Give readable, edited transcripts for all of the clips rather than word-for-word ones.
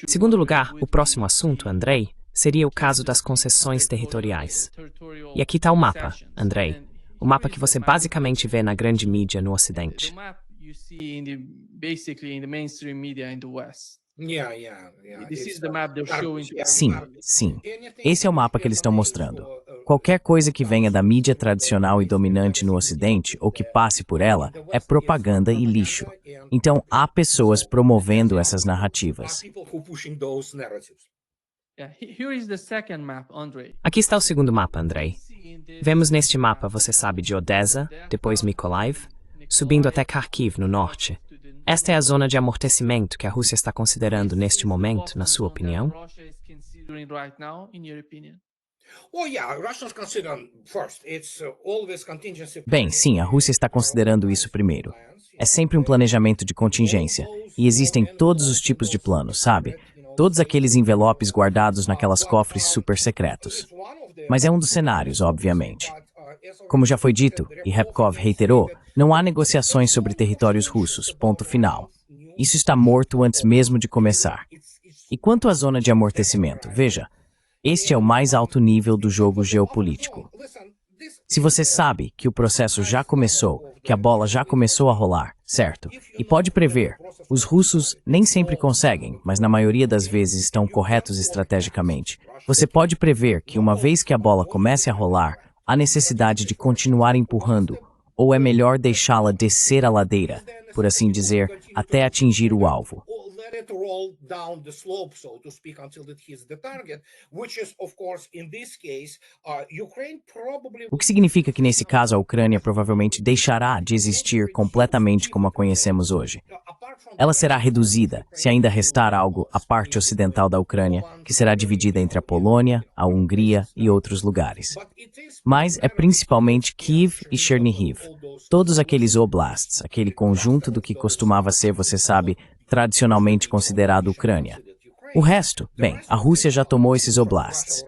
Segundo lugar, o próximo assunto, Andrei, seria o caso das concessões territoriais. E aqui está o mapa, Andrei. O mapa que você basicamente vê na grande mídia no Ocidente. Sim, sim. Esse é o mapa que eles estão mostrando. Qualquer coisa que venha da mídia tradicional e dominante no Ocidente, ou que passe por ela, é propaganda e lixo. Então, há pessoas promovendo essas narrativas. Aqui está o segundo mapa, Andrei. Vemos neste mapa, você sabe, de Odessa, depois Mykolaiv, subindo até Kharkiv, no norte. Esta é a zona de amortecimento que a Rússia está considerando neste momento, na sua opinião? Bem, sim, a Rússia está considerando isso primeiro. É sempre um planejamento de contingência, e existem todos os tipos de planos, sabe? Todos aqueles envelopes guardados naquelas cofres super secretos. Mas é um dos cenários, obviamente. Como já foi dito, e Repkov reiterou, não há negociações sobre territórios russos, ponto final. Isso está morto antes mesmo de começar. E quanto à zona de amortecimento, veja, este é o mais alto nível do jogo geopolítico. Se você sabe que o processo já começou, que a bola já começou a rolar, certo? E pode prever, os russos nem sempre conseguem, mas na maioria das vezes estão corretos estrategicamente. Você pode prever que uma vez que a bola comece a rolar, há necessidade de continuar empurrando, ou é melhor deixá-la descer a ladeira, por assim dizer, até atingir o alvo. O que significa que nesse caso a Ucrânia provavelmente deixará de existir completamente como a conhecemos hoje. Ela será reduzida, se ainda restar algo, à parte ocidental da Ucrânia, que será dividida entre a Polônia, a Hungria e outros lugares. Mas é principalmente Kiev e Chernihiv, todos aqueles oblasts, aquele conjunto do que costumava ser, você sabe, tradicionalmente considerado Ucrânia. O resto, bem, a Rússia já tomou esses oblasts.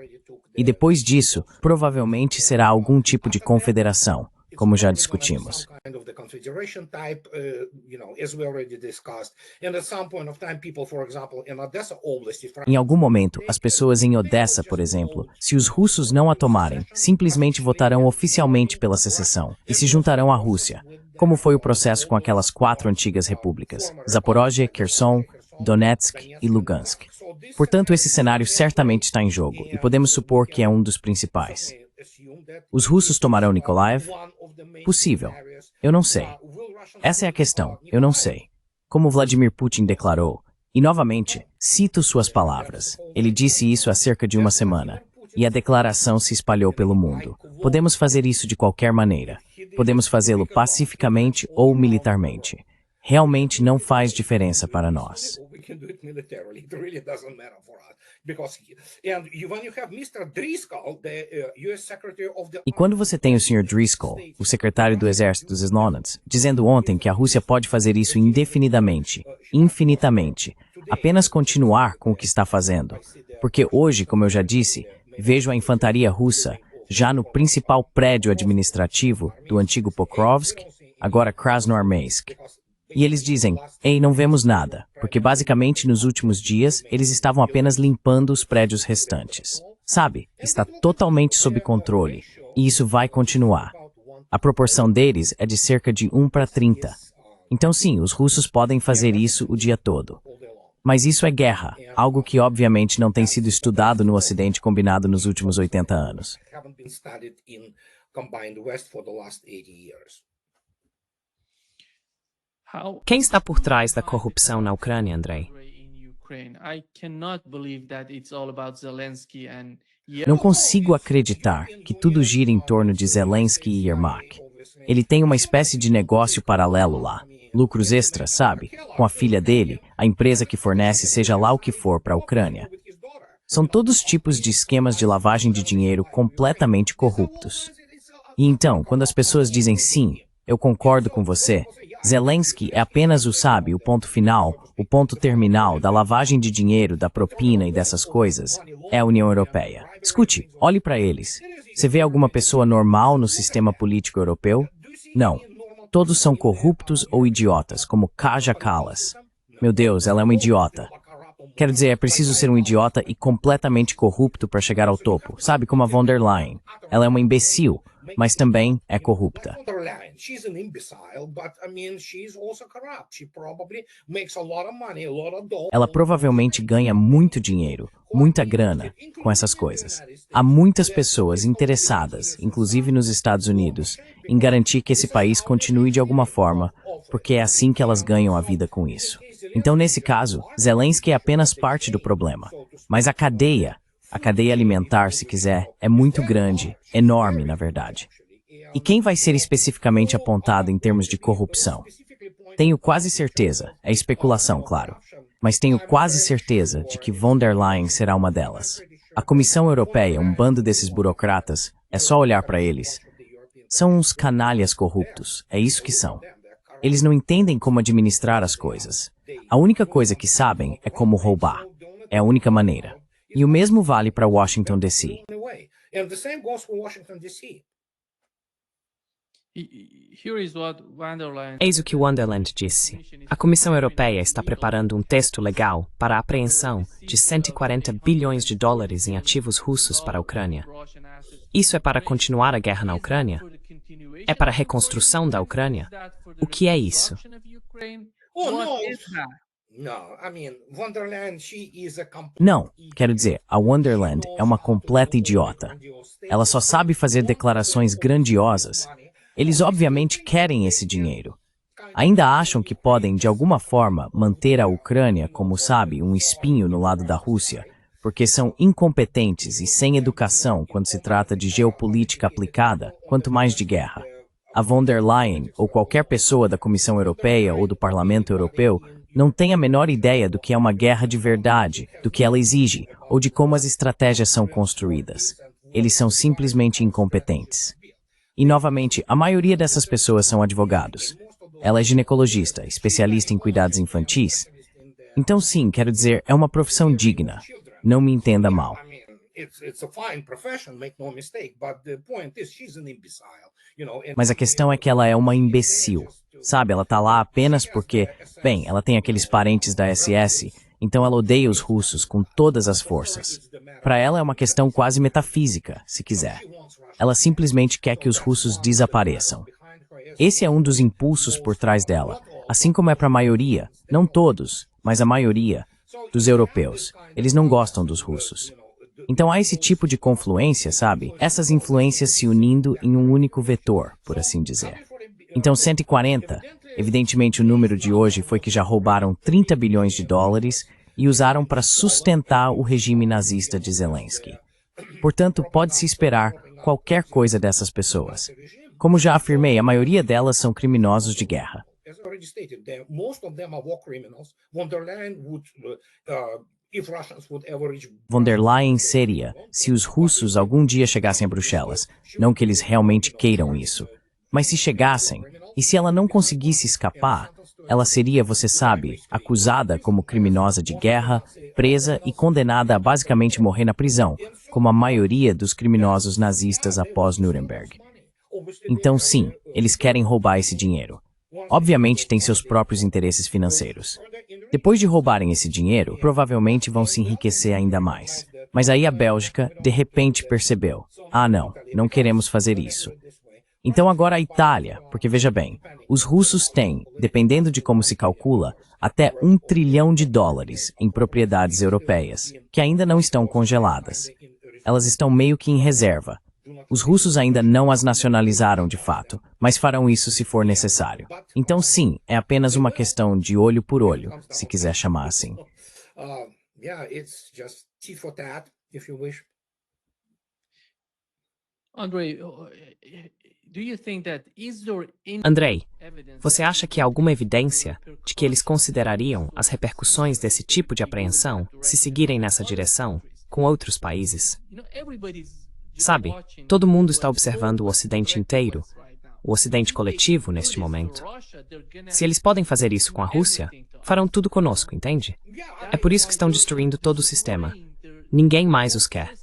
E depois disso, provavelmente será algum tipo de confederação, como já discutimos. Em algum momento, as pessoas em Odessa, por exemplo, se os russos não a tomarem, simplesmente votarão oficialmente pela secessão e se juntarão à Rússia, como foi o processo com aquelas 4 antigas repúblicas, Zaporozhye, Kherson, Donetsk e Lugansk. Portanto, esse cenário certamente está em jogo, e podemos supor que é um dos principais. Os russos tomarão Mykolaiv? Possível. Eu não sei. Essa é a questão. Eu não sei. Como Vladimir Putin declarou, e novamente, cito suas palavras. Ele disse isso há cerca de uma semana, e a declaração se espalhou pelo mundo. Podemos fazer isso de qualquer maneira. Podemos fazê-lo pacificamente ou militarmente. Realmente não faz diferença para nós. E quando você tem o Sr. Driscoll, o secretário do Exército dos Snonants, dizendo ontem que a Rússia pode fazer isso indefinidamente, infinitamente, apenas continuar com o que está fazendo. Porque hoje, como eu já disse, vejo a infantaria russa já no principal prédio administrativo do antigo Pokrovsk, agora Krasnoarmeysk. E eles dizem, ei, não vemos nada, porque basicamente nos últimos dias eles estavam apenas limpando os prédios restantes. Sabe, está totalmente sob controle, e isso vai continuar. A proporção deles é de cerca de 1:30. Então sim, os russos podem fazer isso o dia todo. Mas isso é guerra, algo que obviamente não tem sido estudado no Ocidente combinado nos últimos 80 anos. Quem está por trás da corrupção na Ucrânia, Andrei? Não consigo acreditar que tudo gira em torno de Zelensky e Yermak. Ele tem uma espécie de negócio paralelo lá. Lucros extras, sabe? Com a filha dele, a empresa que fornece seja lá o que for para a Ucrânia. São todos tipos de esquemas de lavagem de dinheiro completamente corruptos. E então, quando as pessoas dizem sim, eu concordo com você, Zelensky é apenas o ponto final, o ponto terminal da lavagem de dinheiro, da propina e dessas coisas, é a União Europeia. Escute, olhe para eles. Você vê alguma pessoa normal no sistema político europeu? Não. Todos são corruptos ou idiotas, como Kaja Kallas. Meu Deus, ela é uma idiota. Quero dizer, é preciso ser um idiota e completamente corrupto para chegar ao topo. Sabe, como a von der Leyen. Ela é uma imbecil, mas também é corrupta. Ela provavelmente ganha muito dinheiro, muita grana, com essas coisas. Há muitas pessoas interessadas, inclusive nos Estados Unidos, em garantir que esse país continue de alguma forma, porque é assim que elas ganham a vida com isso. Então, nesse caso, Zelensky é apenas parte do problema. Mas a cadeia alimentar, se quiser, é muito grande, enorme, na verdade. E quem vai ser especificamente apontado em termos de corrupção? Tenho quase certeza, é especulação, claro, mas tenho quase certeza de que von der Leyen será uma delas. A Comissão Europeia, um bando desses burocratas, é só olhar para eles. São uns canalhas corruptos, é isso que são. Eles não entendem como administrar as coisas. A única coisa que sabem é como roubar. É a única maneira. E o mesmo vale para Washington, D.C. Eis o que Wonderland disse. A Comissão Europeia está preparando um texto legal para a apreensão de 140 bilhões de dólares em ativos russos para a Ucrânia. Isso é para continuar a guerra na Ucrânia? É para a reconstrução da Ucrânia? O que é isso? Não, quero dizer, a Wonderland é uma completa idiota. Ela só sabe fazer declarações grandiosas. Eles obviamente querem esse dinheiro. Ainda acham que podem, de alguma forma, manter a Ucrânia como, sabe, um espinho no lado da Rússia, porque são incompetentes e sem educação quando se trata de geopolítica aplicada, quanto mais de guerra. A von der Leyen, ou qualquer pessoa da Comissão Europeia ou do Parlamento Europeu, não tem a menor ideia do que é uma guerra de verdade, do que ela exige, ou de como as estratégias são construídas. Eles são simplesmente incompetentes. E, novamente, a maioria dessas pessoas são advogados. Ela é ginecologista, especialista em cuidados infantis. Então, sim, quero dizer, é uma profissão digna. Não me entenda mal. Mas a questão é que ela é uma imbecil. Sabe, ela tá lá apenas porque, bem, ela tem aqueles parentes da SS, então ela odeia os russos com todas as forças. Para ela é uma questão quase metafísica, se quiser. Ela simplesmente quer que os russos desapareçam. Esse é um dos impulsos por trás dela, assim como é para a maioria, não todos, mas a maioria, dos europeus. Eles não gostam dos russos. Então há esse tipo de confluência, sabe? Essas influências se unindo em um único vetor, por assim dizer. Então 140, evidentemente o número de hoje foi que já roubaram 30 bilhões de dólares e usaram para sustentar o regime nazista de Zelensky. Portanto, pode-se esperar qualquer coisa dessas pessoas. Como já afirmei, a maioria delas são criminosos de guerra. Von der Leyen seria, se os russos algum dia chegassem a Bruxelas, não que eles realmente queiram isso, mas se chegassem, e se ela não conseguisse escapar, ela seria, você sabe, acusada como criminosa de guerra, presa e condenada a basicamente morrer na prisão, como a maioria dos criminosos nazistas após Nuremberg. Então sim, eles querem roubar esse dinheiro. Obviamente tem seus próprios interesses financeiros. Depois de roubarem esse dinheiro, provavelmente vão se enriquecer ainda mais. Mas aí a Bélgica, de repente, percebeu. Ah, não queremos fazer isso. Então agora a Itália, porque veja bem, os russos têm, dependendo de como se calcula, até 1 trilhão de dólares em propriedades europeias, que ainda não estão congeladas. Elas estão meio que em reserva. Os russos ainda não as nacionalizaram de fato, mas farão isso se for necessário. Então sim, é apenas uma questão de olho por olho, se quiser chamar assim. Andrei, você acha que há alguma evidência de que eles considerariam as repercussões desse tipo de apreensão se seguirem nessa direção com outros países? Sabe, todo mundo está observando o Ocidente inteiro, o Ocidente coletivo neste momento. Se eles podem fazer isso com a Rússia, farão tudo conosco, entende? É por isso que estão destruindo todo o sistema. Ninguém mais os quer.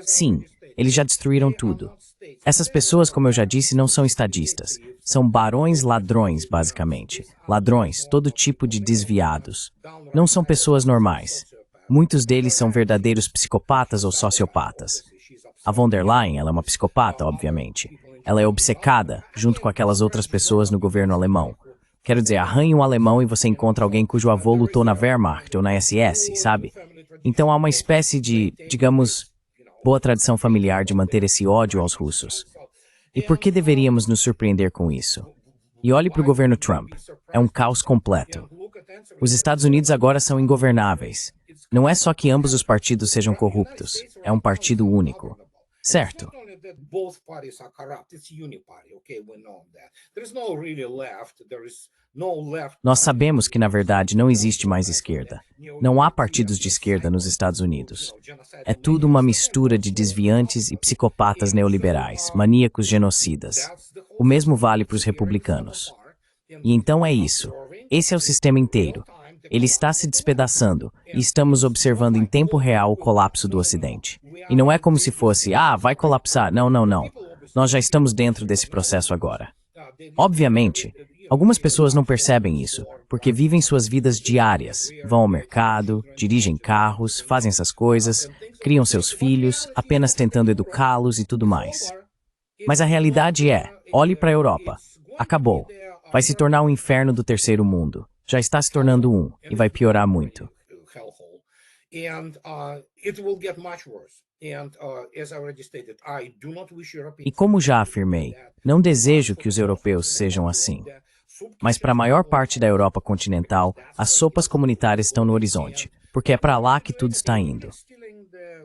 Sim, eles já destruíram tudo. Essas pessoas, como eu já disse, não são estadistas. São barões ladrões, basicamente. Ladrões, todo tipo de desviados. Não são pessoas normais. Muitos deles são verdadeiros psicopatas ou sociopatas. A von der Leyen, ela é uma psicopata, obviamente. Ela é obcecada, junto com aquelas outras pessoas no governo alemão. Quero dizer, arranhe um alemão e você encontra alguém cujo avô lutou na Wehrmacht ou na SS, sabe? Então há uma espécie de, digamos, boa tradição familiar de manter esse ódio aos russos. E por que deveríamos nos surpreender com isso? E olhe para o governo Trump. É um caos completo. Os Estados Unidos agora são ingovernáveis. Não é só que ambos os partidos sejam corruptos. É um partido único. Certo? Nós sabemos que, na verdade, não existe mais esquerda. Não há partidos de esquerda nos Estados Unidos. É tudo uma mistura de desviantes e psicopatas neoliberais, maníacos genocidas. O mesmo vale para os republicanos. E então é isso. Esse é o sistema inteiro. Ele está se despedaçando e estamos observando em tempo real o colapso do Ocidente. E não é como se fosse, vai colapsar. Não, não, não. Nós já estamos dentro desse processo agora. Obviamente, algumas pessoas não percebem isso, porque vivem suas vidas diárias, vão ao mercado, dirigem carros, fazem essas coisas, criam seus filhos, apenas tentando educá-los e tudo mais. Mas a realidade é, olhe para a Europa. Acabou. Vai se tornar um inferno do terceiro mundo. Já está se tornando e vai piorar muito. E como já afirmei, não desejo que os europeus sejam assim. Mas para a maior parte da Europa continental, as sopas comunitárias estão no horizonte, porque é para lá que tudo está indo.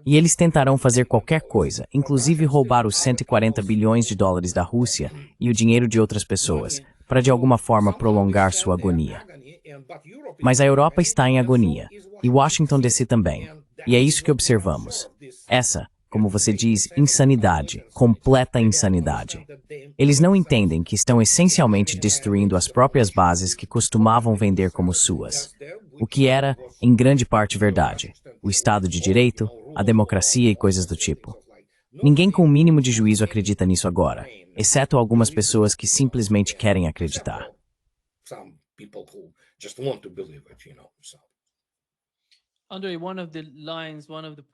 E eles tentarão fazer qualquer coisa, inclusive roubar os 140 bilhões de dólares da Rússia e o dinheiro de outras pessoas, para de alguma forma prolongar sua agonia. Mas a Europa está em agonia, e Washington DC também. E é isso que observamos. Essa, como você diz, insanidade, completa insanidade. Eles não entendem que estão essencialmente destruindo as próprias bases que costumavam vender como suas. O que era, em grande parte, verdade. O Estado de Direito, a democracia e coisas do tipo. Ninguém com o mínimo de juízo acredita nisso agora, exceto algumas pessoas que simplesmente querem acreditar.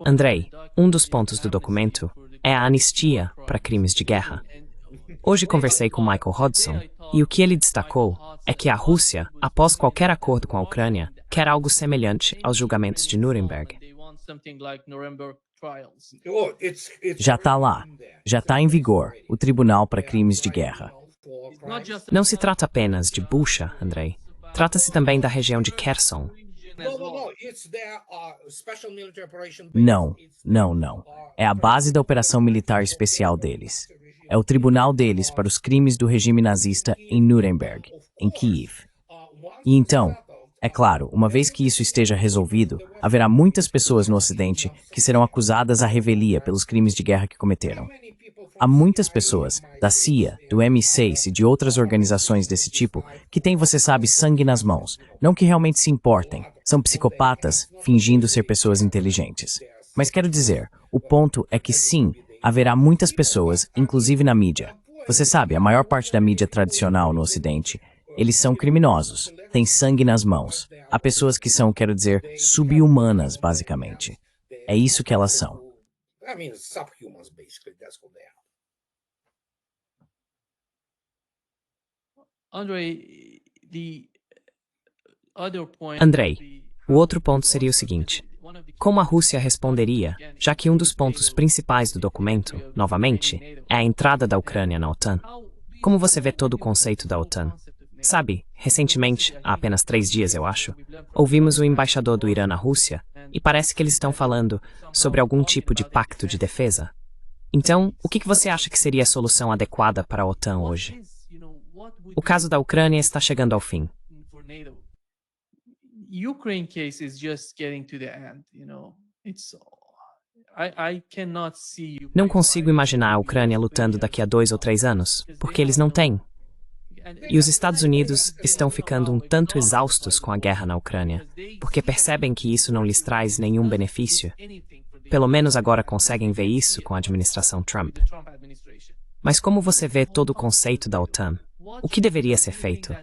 Andrei, um dos pontos do documento é a anistia para crimes de guerra. Hoje conversei com Michael Hodgson e o que ele destacou é que a Rússia, após qualquer acordo com a Ucrânia, quer algo semelhante aos julgamentos de Nuremberg. Já está lá. Já está em vigor o Tribunal para Crimes de Guerra. Não se trata apenas de Bucha, Andrei. Trata-se também da região de Kherson. Não, não, não. É a base da operação militar especial deles. É o tribunal deles para os crimes do regime nazista em Nuremberg, em Kiev. E então, é claro, uma vez que isso esteja resolvido, haverá muitas pessoas no Ocidente que serão acusadas à revelia pelos crimes de guerra que cometeram. Há muitas pessoas, da CIA, do MI6 e de outras organizações desse tipo, que têm, você sabe, sangue nas mãos, não que realmente se importem. São psicopatas, fingindo ser pessoas inteligentes. Mas quero dizer, o ponto é que sim, haverá muitas pessoas, inclusive na mídia. Você sabe, a maior parte da mídia tradicional no Ocidente, eles são criminosos, têm sangue nas mãos. Há pessoas que são, quero dizer, sub-humanas, basicamente. É isso que elas são. Andrei, o outro ponto seria o seguinte. Como a Rússia responderia, já que um dos pontos principais do documento, novamente, é a entrada da Ucrânia na OTAN? Como você vê todo o conceito da OTAN? Sabe, recentemente, há apenas 3 dias, eu acho, ouvimos o embaixador do Irã na Rússia e parece que eles estão falando sobre algum tipo de pacto de defesa. Então, o que você acha que seria a solução adequada para a OTAN hoje? O caso da Ucrânia está chegando ao fim. Ukraine case is just getting to the end, I cannot see Não consigo imaginar a Ucrânia lutando daqui a 2 ou 3 anos, porque eles não têm. E os Estados Unidos estão ficando um tanto exaustos com a guerra na Ucrânia, porque percebem que isso não lhes traz nenhum benefício. Pelo menos agora conseguem ver isso com a administração Trump. Mas como você vê todo o conceito da OTAN? O que deveria ser feito?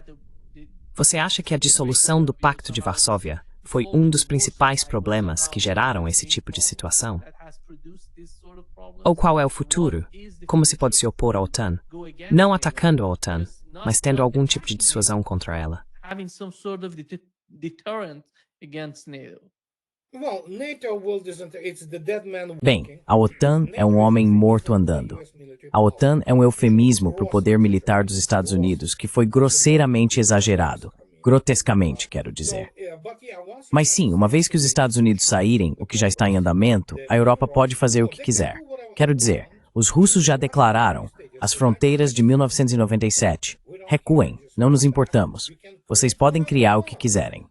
Você acha que a dissolução do Pacto de Varsóvia foi um dos principais problemas que geraram esse tipo de situação? Ou qual é o futuro? Como se pode se opor à OTAN? Não atacando a OTAN, mas tendo algum tipo de dissuasão contra ela. Bem, a OTAN é um homem morto andando. A OTAN é um eufemismo para o poder militar dos Estados Unidos que foi grosseiramente exagerado. Grotescamente, quero dizer. Mas sim, uma vez que os Estados Unidos saírem, o que já está em andamento, a Europa pode fazer o que quiser. Quero dizer, os russos já declararam as fronteiras de 1997. Recuem, não nos importamos. Vocês podem criar o que quiserem.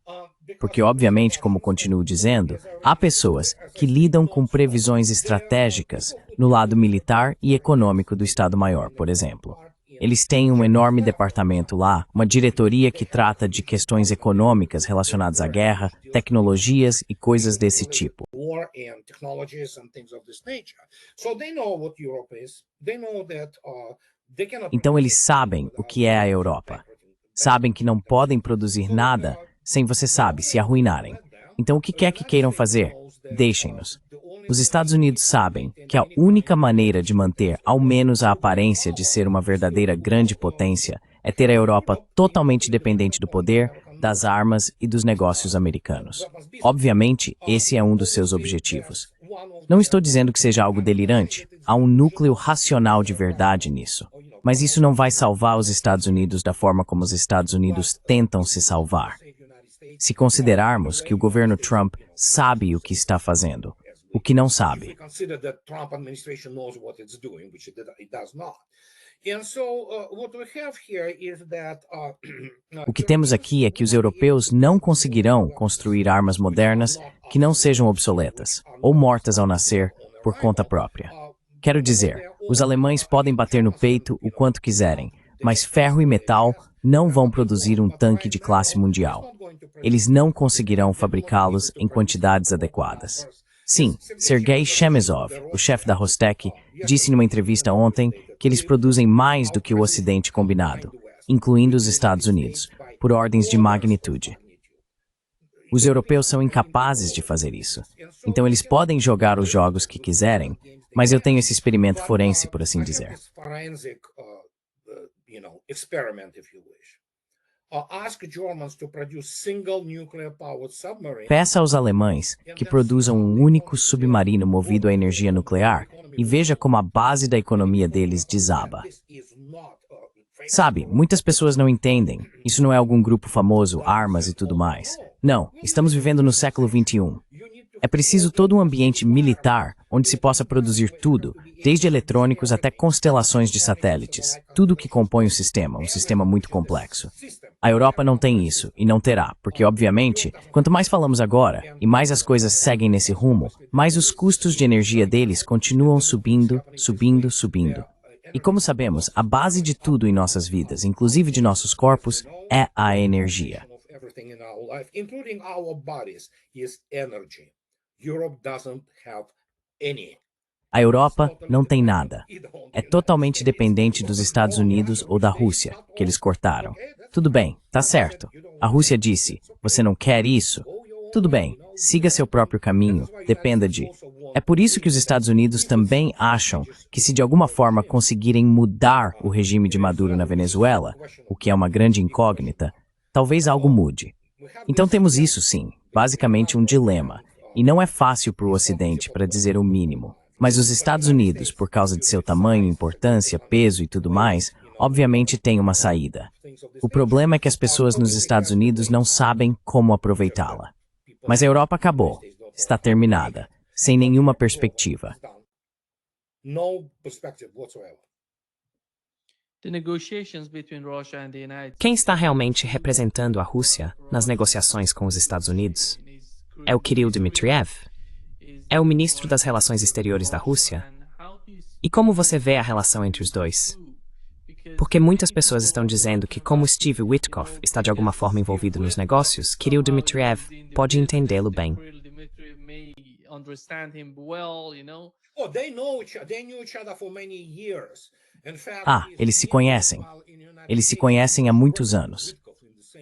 Porque, obviamente, como continuo dizendo, há pessoas que lidam com previsões estratégicas no lado militar e econômico do Estado-Maior, por exemplo. Eles têm um enorme departamento lá, uma diretoria que trata de questões econômicas relacionadas à guerra, tecnologias e coisas desse tipo. Então eles sabem o que é a Europa. Sabem que não podem produzir nada sem, você sabe, se arruinarem. Então o que quer que queiram fazer? Deixem-nos. Os Estados Unidos sabem que a única maneira de manter ao menos a aparência de ser uma verdadeira grande potência é ter a Europa totalmente dependente do poder, das armas e dos negócios americanos. Obviamente, esse é um dos seus objetivos. Não estou dizendo que seja algo delirante. Há um núcleo racional de verdade nisso. Mas isso não vai salvar os Estados Unidos da forma como os Estados Unidos tentam se salvar. Se considerarmos que o governo Trump sabe o que está fazendo, o que não sabe. O que temos aqui é que os europeus não conseguirão construir armas modernas que não sejam obsoletas ou mortas ao nascer por conta própria. Quero dizer, os alemães podem bater no peito o quanto quiserem, mas ferro e metal não vão produzir um tanque de classe mundial. Eles não conseguirão fabricá-los em quantidades adequadas. Sim, Sergei Chemezov, o chefe da Rostec, disse numa entrevista ontem que eles produzem mais do que o Ocidente combinado, incluindo os Estados Unidos, por ordens de magnitude. Os europeus são incapazes de fazer isso. Então eles podem jogar os jogos que quiserem, mas eu tenho esse experimento forense, por assim dizer. Peça aos alemães que produzam um único submarino movido a energia nuclear e veja como a base da economia deles desaba. Sabe, muitas pessoas não entendem. Isso não é algum grupo famoso, armas e tudo mais. Não, estamos vivendo no século XXI. É preciso todo um ambiente militar onde se possa produzir tudo, desde eletrônicos até constelações de satélites. Tudo que compõe o sistema, um sistema muito complexo. A Europa não tem isso, e não terá, porque, obviamente, quanto mais falamos agora, e mais as coisas seguem nesse rumo, mais os custos de energia deles continuam subindo, subindo, subindo. E como sabemos, a base de tudo em nossas vidas, inclusive de nossos corpos, é a energia. A Europa não tem nada. É totalmente dependente dos Estados Unidos ou da Rússia, que eles cortaram. Tudo bem, tá certo. A Rússia disse, você não quer isso? Tudo bem, siga seu próprio caminho, dependa de... É por isso que os Estados Unidos também acham que se de alguma forma conseguirem mudar o regime de Maduro na Venezuela, o que é uma grande incógnita, talvez algo mude. Então temos isso sim, basicamente um dilema. E não é fácil para o Ocidente, para dizer o mínimo. Mas os Estados Unidos, por causa de seu tamanho, importância, peso e tudo mais, obviamente têm uma saída. O problema é que as pessoas nos Estados Unidos não sabem como aproveitá-la. Mas a Europa acabou. Está terminada. Sem nenhuma perspectiva. Quem está realmente representando a Rússia nas negociações com os Estados Unidos? É o Kirill Dmitriev? É o ministro das Relações Exteriores da Rússia? E como você vê a relação entre os dois? Porque muitas pessoas estão dizendo que, como Steve Witkoff está de alguma forma envolvido nos negócios, Kirill Dmitriev pode entendê-lo bem. Eles se conhecem. Eles se conhecem há muitos anos.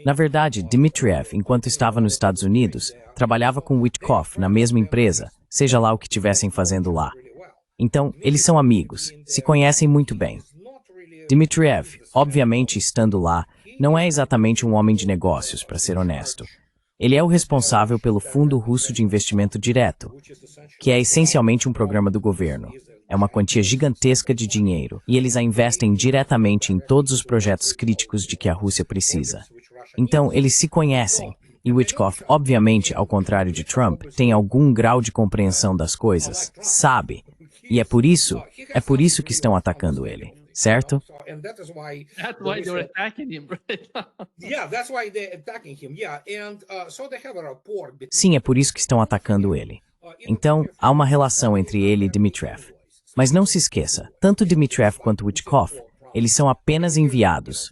Na verdade, Dmitriev, enquanto estava nos Estados Unidos, trabalhava com Witkoff na mesma empresa, seja lá o que estivessem fazendo lá. Então, eles são amigos, se conhecem muito bem. Dmitriev, obviamente estando lá, não é exatamente um homem de negócios, para ser honesto. Ele é o responsável pelo Fundo Russo de Investimento Direto, que é essencialmente um programa do governo. É uma quantia gigantesca de dinheiro, e eles a investem diretamente em todos os projetos críticos de que a Rússia precisa. Então, eles se conhecem, e Witkoff, obviamente, ao contrário de Trump, tem algum grau de compreensão das coisas, sabe? E é por isso que estão atacando ele, certo? That's why they're attacking him, right? Sim, é por isso que estão atacando ele. Então, há uma relação entre ele e Dmitriev. Mas não se esqueça, tanto Dmitriev quanto Witkoff, eles são apenas enviados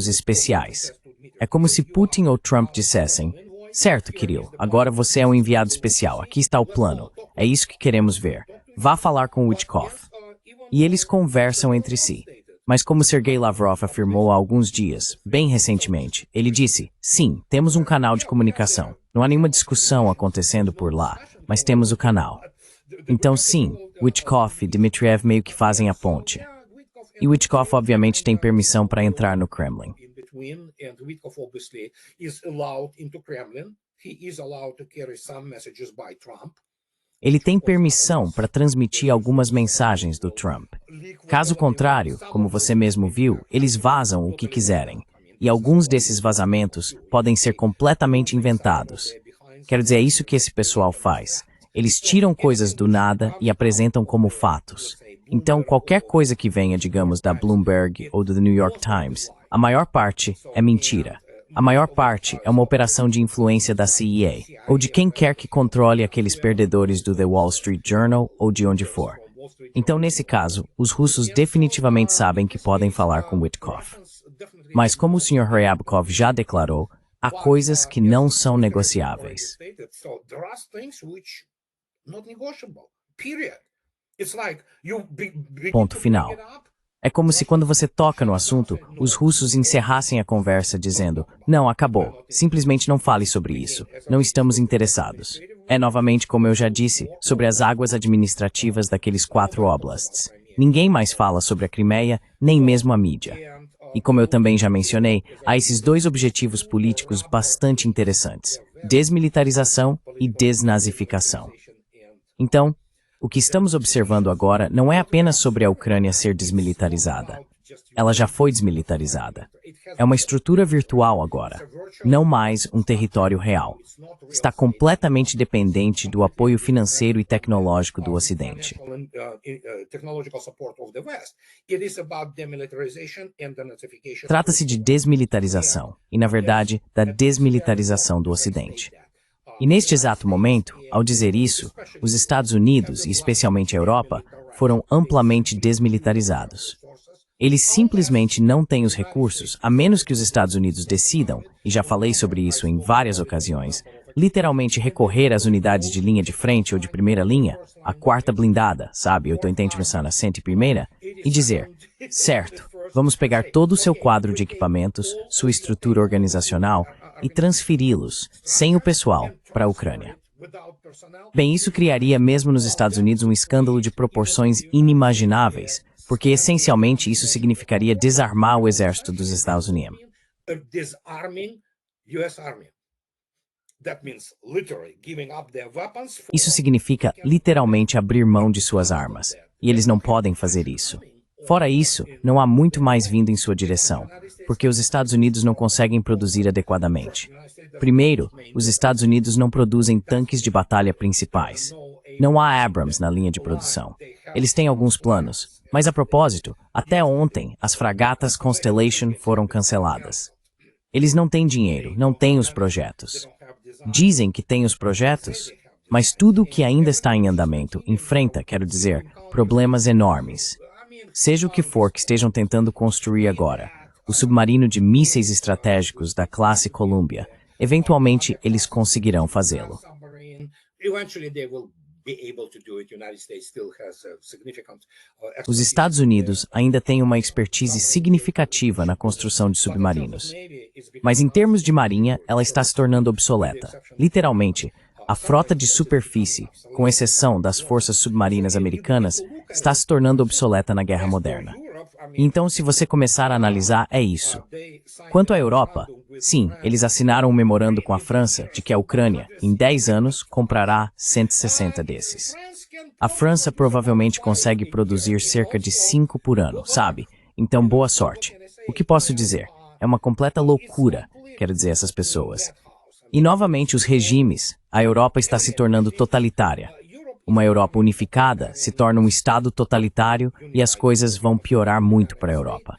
especiais. É como se Putin ou Trump dissessem, certo, Kirill, agora você é um enviado especial, aqui está o plano, é isso que queremos ver. Vá falar com Witkoff. E eles conversam entre si. Mas como Sergei Lavrov afirmou há alguns dias, bem recentemente, ele disse, sim, temos um canal de comunicação. Não há nenhuma discussão acontecendo por lá, mas temos o canal. Então sim, Witkoff e Dmitriev meio que fazem a ponte. E Witkoff obviamente tem permissão para entrar no Kremlin. Ele tem permissão para transmitir algumas mensagens do Trump. Caso contrário, como você mesmo viu, eles vazam o que quiserem. E alguns desses vazamentos podem ser completamente inventados. Quero dizer, é isso que esse pessoal faz. Eles tiram coisas do nada e apresentam como fatos. Então, qualquer coisa que venha, digamos, da Bloomberg ou do The New York Times, a maior parte é mentira. A maior parte é uma operação de influência da CIA, ou de quem quer que controle aqueles perdedores do The Wall Street Journal ou de onde for. Então, nesse caso, os russos definitivamente sabem que podem falar com Witkoff. Mas como o Sr. Ryabkov já declarou, há coisas que não são negociáveis. Ponto final. É como se quando você toca no assunto, os russos encerrassem a conversa dizendo, não, acabou, simplesmente não fale sobre isso, não estamos interessados. É novamente, como eu já disse, sobre as águas administrativas daqueles 4 oblasts. Ninguém mais fala sobre a Crimeia, nem mesmo a mídia. E como eu também já mencionei, há esses 2 objetivos políticos bastante interessantes, desmilitarização e desnazificação. Então, o que estamos observando agora não é apenas sobre a Ucrânia ser desmilitarizada. Ela já foi desmilitarizada. É uma estrutura virtual agora, não mais um território real. Está completamente dependente do apoio financeiro e tecnológico do Ocidente. Trata-se de desmilitarização, e na verdade, da desmilitarização do Ocidente. E neste exato momento, ao dizer isso, os Estados Unidos, e especialmente a Europa, foram amplamente desmilitarizados. Eles simplesmente não têm os recursos, a menos que os Estados Unidos decidam, e já falei sobre isso em várias ocasiões, literalmente recorrer às unidades de linha de frente ou de primeira linha, a 4ª blindada, sabe, 81ª, e dizer, certo, vamos pegar todo o seu quadro de equipamentos, sua estrutura organizacional, e transferi-los, sem o pessoal, para a Ucrânia. Bem, isso criaria mesmo nos Estados Unidos um escândalo de proporções inimagináveis, porque essencialmente isso significaria desarmar o exército dos Estados Unidos. Isso significa literalmente abrir mão de suas armas, e eles não podem fazer isso. Fora isso, não há muito mais vindo em sua direção, porque os Estados Unidos não conseguem produzir adequadamente. Primeiro, os Estados Unidos não produzem tanques de batalha principais. Não há Abrams na linha de produção. Eles têm alguns planos, mas a propósito, até ontem, as fragatas Constellation foram canceladas. Eles não têm dinheiro, não têm os projetos. Dizem que têm os projetos, mas tudo o que ainda está em andamento enfrenta, quero dizer, problemas enormes. Seja o que for que estejam tentando construir agora, o submarino de mísseis estratégicos da classe Columbia, eventualmente eles conseguirão fazê-lo. Os Estados Unidos ainda têm uma expertise significativa na construção de submarinos. Mas em termos de marinha, ela está se tornando obsoleta. Literalmente, a frota de superfície, com exceção das forças submarinas americanas, está se tornando obsoleta na guerra moderna. Então, se você começar a analisar, é isso. Quanto à Europa, sim, eles assinaram um memorando com a França de que a Ucrânia, em 10 anos, comprará 160 desses. A França provavelmente consegue produzir cerca de 5 por ano, sabe? Então, boa sorte. O que posso dizer? É uma completa loucura, quero dizer essas pessoas. E novamente os regimes, a Europa está se tornando totalitária. Uma Europa unificada se torna um Estado totalitário e as coisas vão piorar muito para a Europa.